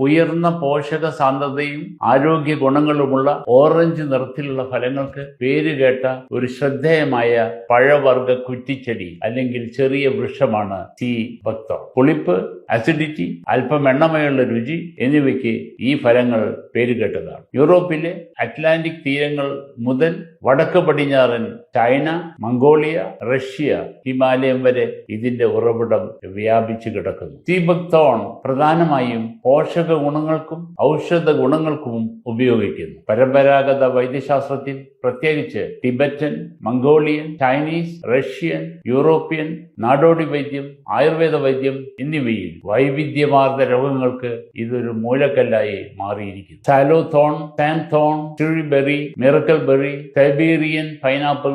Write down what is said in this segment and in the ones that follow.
ഉയർന്ന പോഷക സാന്ദ്രതയും ആരോഗ്യ ഗുണങ്ങളുമുള്ള ഓറഞ്ച് നിറത്തിലുള്ള ഫലങ്ങൾക്ക് പേരുകേട്ട ഒരു ശ്രദ്ധേയമായ പഴവർഗ കുറ്റിച്ചെടി അല്ലെങ്കിൽ ചെറിയ വൃക്ഷമാണ് സീ ബക്തോൺ. പുളിപ്പ്, അസിഡിറ്റി, അല്പം എണ്ണമയുള്ള രുചി എന്നിവയ്ക്ക് ഈ ഫലങ്ങൾ പേരുകേട്ടതാണ്. യൂറോപ്പിലെ അറ്റ്ലാന്റിക് തീരങ്ങൾ മുതൽ വടക്ക് പടിഞ്ഞാറൻ ചൈന, മംഗോളിയ, റഷ്യ, ഹിമാലയം വരെ ഇതിന്റെ ഉറവിടം വ്യാപിച്ചു കിടക്കുന്നു. സീ ബക്തോൺ പ്രധാനമായും പോഷക ഗുണങ്ങൾക്കും ഔഷധ ഗുണങ്ങൾക്കും ഉപയോഗിക്കുന്നു. പരമ്പരാഗത വൈദ്യശാസ്ത്രത്തിൽ പ്രത്യേകിച്ച് Tibetan, Mongolian, Chinese, Russian, European, നാടോടി വൈദ്യം, ആയുർവേദ വൈദ്യം എന്നിവയിൽ വൈവിധ്യമാർന്ന രോഗങ്ങൾക്ക് ഇതൊരു മൂലക്കല്ലായി മാറിയിരിക്കുന്നു. സാലോത്തോൺ, സാൻതോൺ, ട്യൂറിബെറി, മിറക്കൽ ബെറി, സൈബീരിയൻ പൈനാപ്പിൾ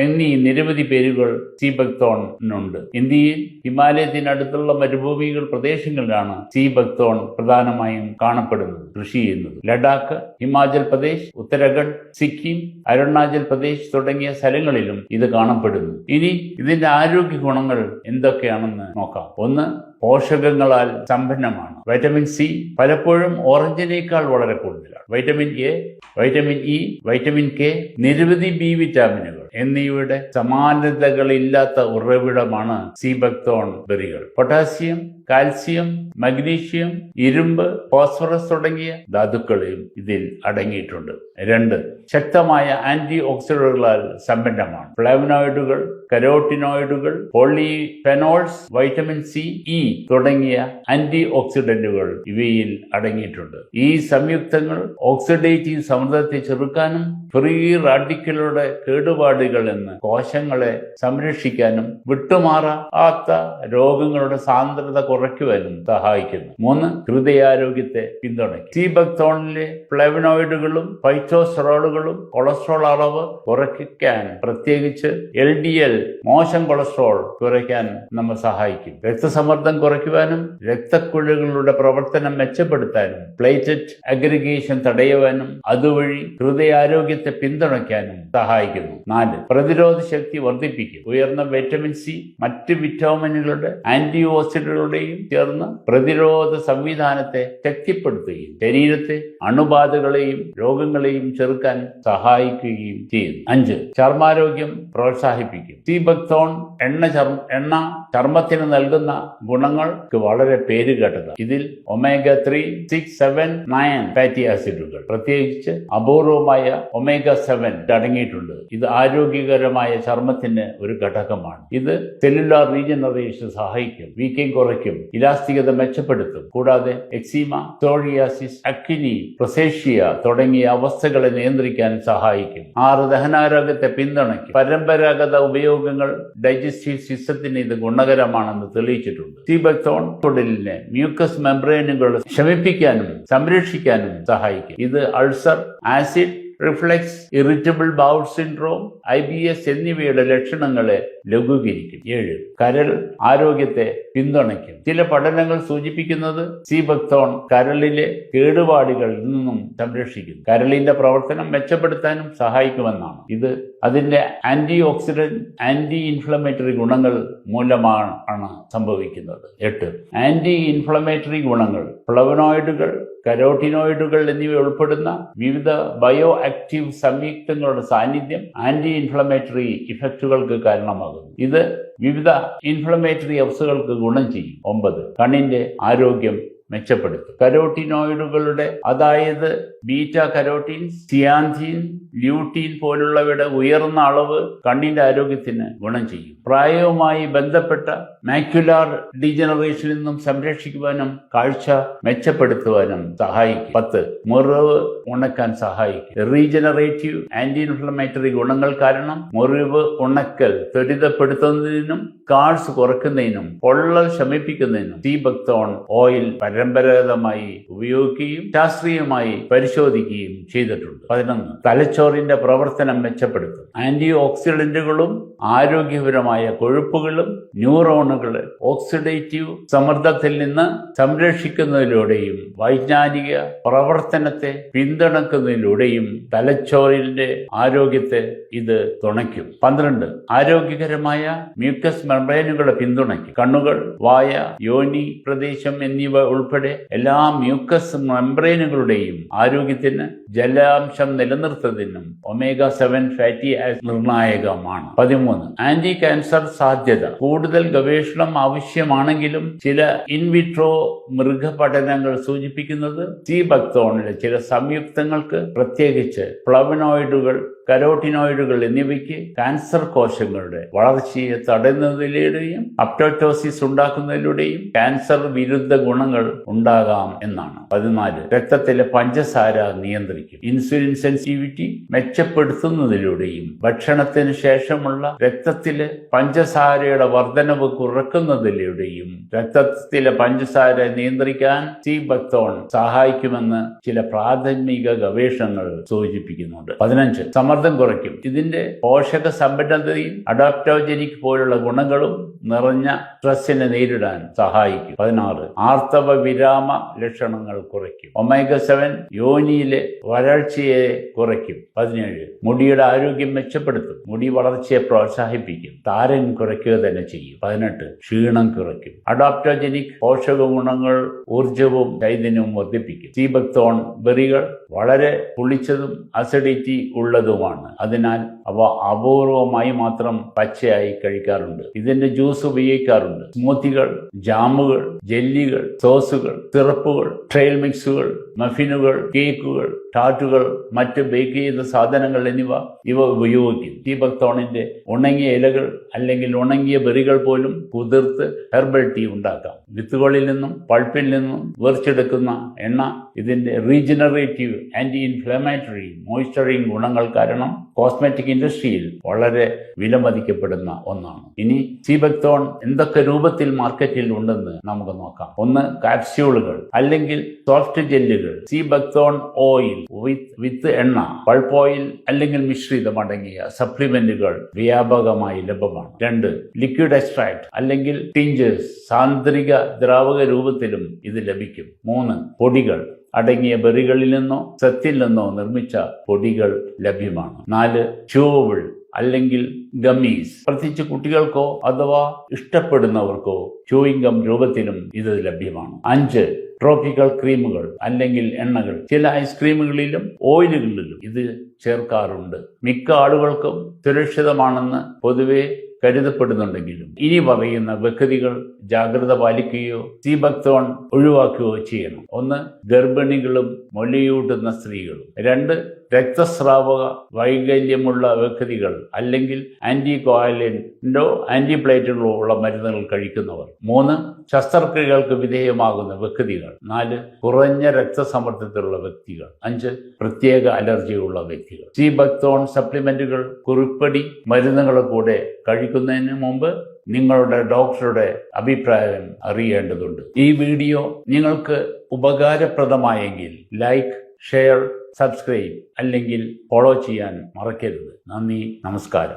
എന്നീ നിരവധി പേരുകൾ സീ ബക്തോണിനുണ്ട്. ഇന്ത്യയിൽ ഹിമാലയത്തിനടുത്തുള്ള മരുഭൂമികൾ പ്രദേശങ്ങളിലാണ് സീ ബക്തോൺ പ്രധാനമായും കാണപ്പെടുന്നത്, കൃഷി ചെയ്യുന്നത്. ലഡാക്ക്, ഹിമാചൽ പ്രദേശ്, ഉത്തരാഖണ്ഡ്, സിക്കിം, അരുണാചൽ പ്രദേശ് തുടങ്ങിയ സ്ഥലങ്ങളിലും ഇത് കാണപ്പെടുന്നു. ഇനി ഇതിന്റെ ആരോഗ്യ ഗുണങ്ങൾ എന്തൊക്കെയാണെന്ന് നോക്കാം. ഒന്ന്, പോഷകങ്ങളാൽ സമ്പന്നമാണ്. വൈറ്റമിൻ സി പലപ്പോഴും ഓറഞ്ചിനേക്കാൾ വളരെ കൂടുതലാണ്. Vitamin A, vitamin E, vitamin K, നിരവധി ബി വിറ്റാമിനുകൾ എന്നിവയുടെ സമാനതകളില്ലാത്ത ഉറവിടമാണ് സീ ബക്തോൺ ബെറികൾ. പൊട്ടാസ്യം, കാൽസ്യം, മഗ്നീഷ്യം, ഇരുമ്പ്, ഫോസ്ഫറസ് തുടങ്ങിയ ധാതുക്കളെയും ഇതിൽ അടങ്ങിയിട്ടുണ്ട്. 2, ശക്തമായ ആന്റി ഓക്സിഡന്റുകളാൽ സമ്പന്നമാണ്. ഫ്ലേവനോയിഡുകൾ, കരോട്ടിനോയിഡുകൾ, പോളിഫെനോൾസ്, വൈറ്റമിൻ സി, ഇ തുടങ്ങിയ ആന്റി ഓക്സിഡന്റുകൾ ഇവയിൽ അടങ്ങിയിട്ടുണ്ട്. ഈ സംയുക്തങ്ങൾ ഓക്സിഡേറ്റീവ് സമ്മർദ്ദത്തെ ചെറുക്കാനും ഫ്രീ റാഡിക്കലുകളുടെ കേടുപാടുകൾ എന്ന് കോശങ്ങളെ സംരക്ഷിക്കാനും വിട്ടുമാറാത്ത രോഗങ്ങളുടെ സാന്ദ്രത കുറയ്ക്കുവാനും സഹായിക്കുന്നു. 3, ഹൃദയാരോഗ്യത്തെ പിന്തുണയ്ക്കും. സീ ബക്തോണിലെ ഫ്ലേവനോയിഡുകളും ഫൈറ്റോസ്റ്റെറോളുകളും കൊളസ്ട്രോൾ അളവ് കുറയ്ക്കാൻ, പ്രത്യേകിച്ച് LDL മോശം കൊളസ്ട്രോൾ കുറയ്ക്കാൻ നമ്മെ സഹായിക്കും. രക്തസമ്മർദ്ദം കുറയ്ക്കുവാനും രക്തക്കുഴലുകളുടെ പ്രവർത്തനം മെച്ചപ്പെടുത്താനും പ്ലേറ്ററ്റ് അഗ്രിഗേഷൻ തടയുവാനും അതുവഴി ഹൃദയാരോഗ്യത്തെ പിന്തുണയ്ക്കാനും സഹായിക്കുന്നു. 4, പ്രതിരോധ ശക്തി വർദ്ധിപ്പിക്കും. ഉയർന്ന വൈറ്റമിൻ സി മറ്റ് വിറ്റാമിനുകളുടെ ആന്റി ഓക്സിഡന്റുകളുടെയും ചേർന്ന് പ്രതിരോധ സംവിധാനത്തെ ശക്തിപ്പെടുത്തുകയും ശരീരത്തെ അണുബാധകളെയും രോഗങ്ങളെയും ചെറുക്കാൻ സഹായിക്കുകയും ചെയ്യുന്നു. 5, ചർമ്മാരോഗ്യം പ്രോത്സാഹിപ്പിക്കും. സീ ബക്തോൺ എണ്ണ ചർമ്മത്തിന് നൽകുന്ന ഗുണങ്ങൾക്ക് വളരെ പേരുകേട്ടതാണ്. ഇതിൽ ഒമേഗ 3, 6, 7, 9 ഫാറ്റി ആസിഡുകൾ, പ്രത്യേകിച്ച് അപൂർവമായ ഒമേഗ 7 അടങ്ങിയിട്ടുണ്ട്. ഇത് ആരോഗ്യകരമായ ചർമ്മത്തിന് ഒരു ഘടകമാണ്. ഇത് സെല്ലുലാർ റീജനറേഷൻ സഹായിക്കും, വീക്കം കുറയ്ക്കും, ഇലാസ്തികത മെച്ചപ്പെടുത്തും. കൂടാതെ എക്സീമ, സോറിയാസിസ്, അക്നി, റൊസേഷ്യ തുടങ്ങിയ അവസ്ഥകളെ നിയന്ത്രിക്കാൻ സഹായിക്കും. 6, ദഹനാരോഗ്യത്തെ പിന്തുണയ്ക്കും. പരമ്പരാഗത ഉപയോഗങ്ങൾ ഡൈജസ്റ്റീവ് സിസ്റ്റത്തിന് ഇത് ഗുണകരമാണെന്ന് തെളിയിച്ചിട്ടുണ്ട്. സീ ബക്തോൺ കുടലിനെ മ്യൂക്കസ് മെംബ്രെയിനുകൾ ശമിപ്പിക്കാനും സംരക്ഷിക്കാനും സഹായിക്കും. ഇത് ulcer, acid reflux, irritable bowel syndrome, IBS എന്നിവയുടെ ലക്ഷണങ്ങളെ ലഘൂകരിക്കും. 7, കരൾ ആരോഗ്യത്തെ പിന്തുണയ്ക്കും. ചില പഠനങ്ങൾ സൂചിപ്പിക്കുന്നത് സീ ബക്തോൺ കരളിലെ കേടുപാടുകളിൽ നിന്നും സംരക്ഷിക്കും, കരളിന്റെ പ്രവർത്തനം മെച്ചപ്പെടുത്താനും സഹായിക്കുമെന്നാണ്. ഇത് അതിന്റെ ആന്റി ഓക്സിഡന്റ്, ആന്റി ഇൻഫ്ലമേറ്ററി ഗുണങ്ങൾ മൂലമാണ് സംഭവിക്കുന്നത്. 8, ആന്റി ഇൻഫ്ലമേറ്ററി ഗുണങ്ങൾ. ഫ്ലവനോയിഡുകൾ, കരോട്ടിനോയിഡുകൾ എന്നിവ ഉൾപ്പെടുന്ന വിവിധ ബയോ ആക്റ്റീവ് സംയുക്തങ്ങളുടെ സാന്നിധ്യം ആന്റി ഇൻഫ്ലമേറ്ററി ഇഫക്റ്റുകൾക്ക് കാരണമാകുന്നു. ഇത് വിവിധ ഇൻഫ്ലമേറ്ററി അവസ്ഥകൾക്ക് ഗുണം ചെയ്യും. 9, കണ്ണിന്റെ ആരോഗ്യം മെച്ചപ്പെടുത്തും. കരോട്ടിനോയിഡുകളുടെ, അതായത് ബീറ്റ കരോട്ടീൻസ്, സിയാൻതീൻ, ല്യൂട്ടീൻ പോലുള്ളവയുടെ ഉയർന്ന അളവ് കണ്ണിന്റെ ആരോഗ്യത്തിന് ഗുണം ചെയ്യും. പ്രായവുമായി ബന്ധപ്പെട്ട മാക്യുലാർ ഡീജനറേഷനിൽ നിന്നും സംരക്ഷിക്കുവാനും കാഴ്ച മെച്ചപ്പെടുത്തുവാനും സഹായിക്കും. 10, മുറിവ് ഉണക്കാൻ സഹായിക്കും. റീജനറേറ്റീവ് ആന്റി ഇൻഫ്ലമേറ്ററി ഗുണങ്ങൾ കാരണം മുറിവ് ഉണക്കൽ ത്വരിതപ്പെടുത്തുന്നതിനും സ്കാർസ് കുറയ്ക്കുന്നതിനും പൊള്ളൽ ശമിപ്പിക്കുന്നതിനും സീ ബക്തോൺ ഓയിൽ പരമ്പരാഗതമായി ഉപയോഗിക്കുകയും ശാസ്ത്രീയമായി പരിശോധിക്കുകയും ചെയ്തിട്ടുണ്ട്. 11, തലച്ചോറിന്റെ പ്രവർത്തനം മെച്ചപ്പെടുത്തും. ആന്റി ഓക്സിഡന്റുകളും ആരോഗ്യപരമായ കൊഴുപ്പുകളും ന്യൂറോണുകളെ ഓക്സിഡേറ്റീവ് സമ്മർദ്ദത്തിൽ നിന്ന് സംരക്ഷിക്കുന്നതിലൂടെയും വൈജ്ഞാനിക പ്രവർത്തനത്തെ പിന്തുണക്കുന്നതിലൂടെയും തലച്ചോറിന്റെ ആരോഗ്യത്തെ ഇത് തുണയ്ക്കും. 12, ആരോഗ്യകരമായ മ്യൂക്കസ് മെംബ്രെയിനുകളെ പിന്തുണയ്ക്കും. കണ്ണുകൾ, വായ, യോനി പ്രദേശം എന്നിവ ഉൾപ്പെടെ എല്ലാ മ്യൂക്കസ് മെംബ്രെയിനുകളുടെയും ആരോഗ്യത്തിന് ജലാംശം നിലനിർത്തുന്നതിനും omega-7 ഫാറ്റി ആസിഡ് നിർണായകമാണ്. 13. ആന്റി ക്യാൻസർ സാധ്യത. കൂടുതൽ ഗവേഷണം ആവശ്യമാണെങ്കിലും ചില ഇൻവിട്രോ മൃഗപഠനങ്ങൾ സൂചിപ്പിക്കുന്നത് സീ ബക്തോണിലെ ചില സംയുക്തങ്ങൾക്ക്, പ്രത്യേകിച്ച് ഫ്ലവനോയിഡുകൾ, കരോട്ടിനോയിഡുകൾ എന്നിവയ്ക്ക് ക്യാൻസർ കോശങ്ങളുടെ വളർച്ചയെ തടയുന്നതിലൂടെയും അപ്റ്റോറ്റോസിസ് ഉണ്ടാക്കുന്നതിലൂടെയും ക്യാൻസർ വിരുദ്ധ ഗുണങ്ങൾ ഉണ്ടാകാം എന്നാണ്. 14. രക്തത്തിലെ പഞ്ചസാര നിയന്ത്രിക്കും. ഇൻസുലിൻ സെൻസിറ്റിവിറ്റി മെച്ചപ്പെടുത്തുന്നതിലൂടെയും ഭക്ഷണത്തിന് ശേഷമുള്ള രക്തത്തിലെ പഞ്ചസാരയുടെ വർധനവ് കുറയ്ക്കുന്നതിലൂടെയും രക്തത്തിലെ പഞ്ചസാര നിയന്ത്രിക്കാൻ സീ ബക്തോൺ സഹായിക്കുമെന്ന് ചില പ്രാഥമിക ഗവേഷണങ്ങൾ സൂചിപ്പിക്കുന്നുണ്ട്. 15. സമ്മർദ്ദം കുറയ്ക്കും. ഇതിന്റെ പോഷക സമ്പന്നതയും അഡാപ്റ്റോജനിക് പോലുള്ള ഗുണങ്ങളും നിറഞ്ഞ സ്ട്രെസ്സിനെ നേരിടാൻ സഹായിക്കും. 16. ആർത്തവ വിരാമ ലക്ഷണങ്ങൾ കുറയ്ക്കും. omega-7 യോനിയിലെ വരൾച്ചയെ കുറയ്ക്കും. 17. മുടിയുടെ ആരോഗ്യം മെച്ചപ്പെടുത്തും. മുടി വളർച്ചയെ പ്രോത്സാഹിപ്പിക്കും. താരൻ കുറയ്ക്കുക തന്നെ ചെയ്യും. 18. ക്ഷീണം കുറയ്ക്കും. അഡാപ്റ്റോജനിക് പോഷക ഗുണങ്ങൾ ഊർജവും ചൈതന്യവും വർദ്ധിപ്പിക്കും. സീ ബക്തോൺ ബെറികൾ വളരെ പുളിച്ചതും അസിഡിറ്റി ഉള്ളതുമാണ്. അതിനാൽ അവ അപൂർവമായി മാത്രം പച്ചയായി കഴിക്കാറുണ്ട്. ഇതിന്റെ ജ്യൂസ് ഉപയോഗിക്കാറുണ്ട്. സ്മൂത്തികൾ, ജാമുകൾ, ജെല്ലികൾ, സോസുകൾ, സിറപ്പുകൾ, ട്രെയിൽ മിക്സുകൾ, മഫിനുകൾ, കേക്കുകൾ, ടാറ്റുകൾ, മറ്റ് ബേക്ക് ചെയ്ത സാധനങ്ങൾ എന്നിവ ഉപയോഗിക്കും. സീ ബക്തോണിന്റെ ഉണങ്ങിയ ഇലകൾ അല്ലെങ്കിൽ ഉണങ്ങിയ ബെറികൾ പോലും കുതിർത്ത് ഹെർബൽ ടീ ഉണ്ടാക്കാം. വിത്തുകളിൽ നിന്നും പൾപ്പിൽ നിന്നും വേർച്ചെടുക്കുന്ന എണ്ണ ഇതിന്റെ റീജനറേറ്റീവ്, ആന്റി ഇൻഫ്ലമേറ്ററി, മോയ്സ്ചറിങ് ഗുണങ്ങൾ കാരണം കോസ്മെറ്റിക് ഇൻഡസ്ട്രിയിൽ വളരെ വിലമതിക്കപ്പെടുന്ന ഒന്നാണ്. ഇനി സീ ബക്തോൺ എന്തൊക്കെ രൂപത്തിൽ മാർക്കറ്റിൽ ഉണ്ടെന്ന് നമുക്ക് നോക്കാം. 1. കാപ്സ്യൂളുകൾ അല്ലെങ്കിൽ സോഫ്റ്റ് ജെല്ലുകൾ. സീ ബക്തോൺ ഓയിൽ വിത്ത് എണ്ണ, പൾപ്പ് ഓയിൽ അല്ലെങ്കിൽ മിശ്രിതം അടങ്ങിയ സപ്ലിമെന്റുകൾ വ്യാപകമായി ലഭ്യമാണ്. 2. ലിക്വിഡ് എക്സ്ട്രാക്ട് അല്ലെങ്കിൽ ടിഞ്ചേഴ്സ്. സാന്ദ്രിക ദ്രാവക രൂപത്തിലും ഇത് ലഭിക്കും. 3. പൊടികൾ അടങ്ങിയ ബെറികളിൽ നിന്നോ സത്തിൽ നിന്നോ നിർമ്മിച്ച പൊടികൾ ലഭ്യമാണ്. 4. ച്യൂവബിൾ അല്ലെങ്കിൽ ഗമ്മീസ്. പ്രത്യേകിച്ച് കുട്ടികൾക്കോ അഥവാ ഇഷ്ടപ്പെടുന്നവർക്കോ ച്യൂയിങ് ഗം രൂപത്തിലും ഇത് ലഭ്യമാണ്. 5. ട്രോപ്പിക്കൽ ക്രീമുകൾ അല്ലെങ്കിൽ എണ്ണകൾ. ചില ഐസ്ക്രീമുകളിലും ഓയിലുകളിലും ഇത് ചേർക്കാറുണ്ട്. മിക്ക ആളുകൾക്കും സുരക്ഷിതമാണെന്ന് പൊതുവെ കരുതപ്പെടുന്നുണ്ടെങ്കിലും ഇനി പറയുന്ന വ്യക്തികൾ ജാഗ്രത പാലിക്കുകയോ സീ ബക്തോൺ ഒഴിവാക്കുകയോ ചെയ്യണം. 1. ഗർഭിണികളും മുലയൂട്ടുന്ന സ്ത്രീകളും. 2. രക്തസ്രാവക വൈകല്യമുള്ള വ്യക്തികൾ അല്ലെങ്കിൽ ആന്റികോയാലിന്റോ ആന്റിപ്ലേറ്റുകളോ ഉള്ള മരുന്നുകൾ കഴിക്കുന്നവർ. 3. ശസ്ത്രക്രിയകൾക്ക് വിധേയമാകുന്ന വ്യക്തികൾ. 4. കുറഞ്ഞ രക്തസമ്മർദ്ദത്തിലുള്ള വ്യക്തികൾ. 5. പ്രത്യേക അലർജിയുള്ള വ്യക്തികൾ. സീ ബക്തോൺ സപ്ലിമെന്റുകൾ കുറിപ്പടി മരുന്നുകളെ കൂടെ കഴിക്കുന്നതിന് മുമ്പ് നിങ്ങളുടെ ഡോക്ടറുടെ അഭിപ്രായം അറിയേണ്ടതുണ്ട്. ഈ വീഡിയോ നിങ്ങൾക്ക് ഉപകാരപ്രദമായെങ്കിൽ ലൈക്ക്, ഷെയർ, സബ്സ്ക്രൈബ് അല്ലെങ്കിൽ ഫോളോ ചെയ്യാൻ മറക്കരുത്. നന്ദി, നമസ്കാരം.